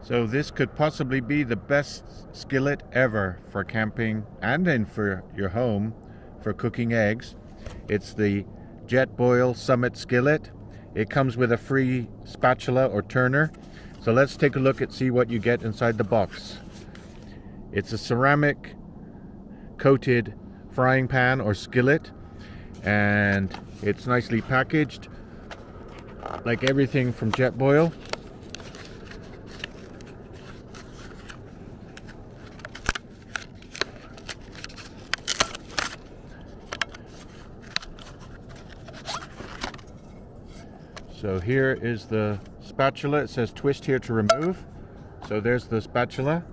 So this could possibly be the best skillet ever for camping and then for your home for cooking eggs. It's the Jetboil Summit skillet. It comes with a free spatula or turner. So let's take a look and see what you get inside the box. It's a ceramic coated frying pan or skillet, and it's nicely packaged like everything from Jetboil. So here is the spatula. It says twist here to remove. So there's the spatula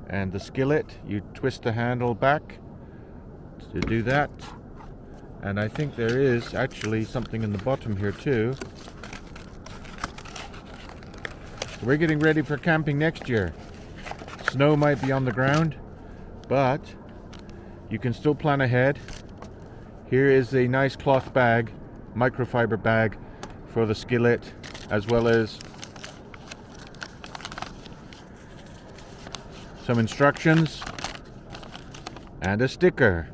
and the skillet. You twist the handle back to do that. And I think there is actually something in the bottom here too. So we're getting ready for camping next year. Snow might be on the ground, but you can still plan ahead. Here is a nice cloth bag, microfiber bag, for the skillet, as well as some instructions and a sticker.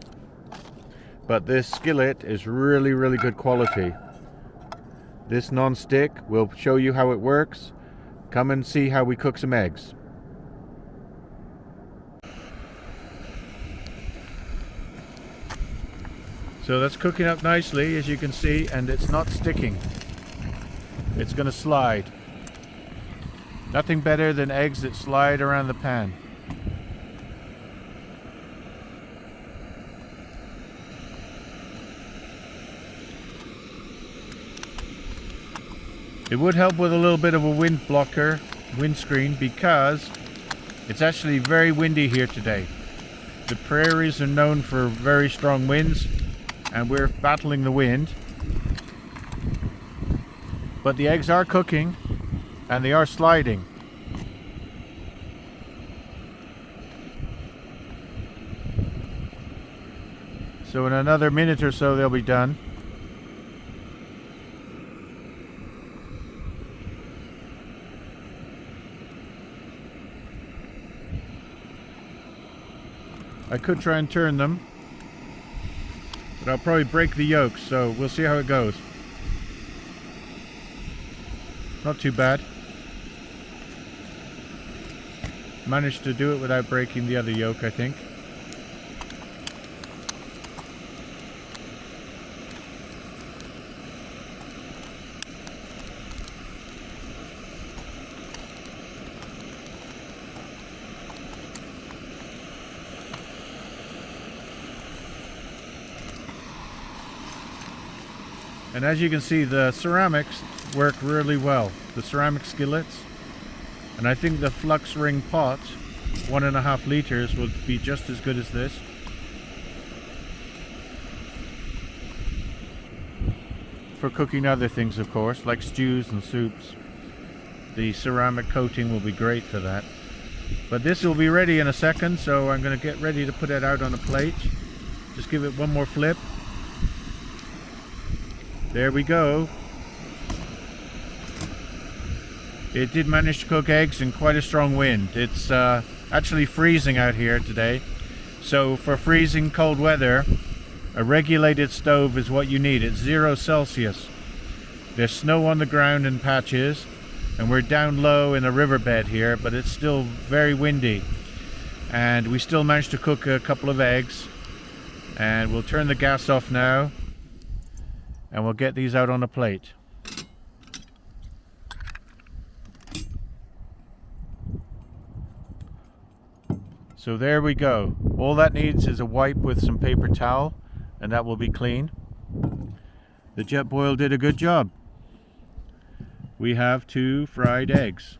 But this skillet is really good quality. This non-stick will show you how it works. Come and see how we cook some eggs. So that's cooking up nicely, as you can see, and it's not sticking. It's going to slide. Nothing better than eggs that slide around the pan. It would help with a little bit of a windscreen, because it's actually very windy here today. The prairies are known for very strong winds, and we're battling the wind. But the eggs are cooking and they are sliding. So in another minute or so they'll be done. I could try and turn them, but I'll probably break the yolks, so we'll see how it goes. Not too bad. Managed to do it without breaking the other yolk, I think. And as you can see, the ceramics work really well. The ceramic skillets. And I think the flux ring pot, 1.5 liters, would be just as good as this. For cooking other things, of course, like stews and soups. The ceramic coating will be great for that. But this will be ready in a second, so I'm going to get ready to put it out on a plate. Just give it one more flip. There we go. It did manage to cook eggs in quite a strong wind. It's actually freezing out here today. So for freezing cold weather, a regulated stove is what you need. It's 0 Celsius. There's snow on the ground in patches, and we're down low in a riverbed here, but it's still very windy. And we still managed to cook a couple of eggs. And we'll turn the gas off now, and we'll get these out on a plate. So there we go. All that needs is a wipe with some paper towel, and that will be clean. The Jetboil did a good job. We have 2 fried eggs.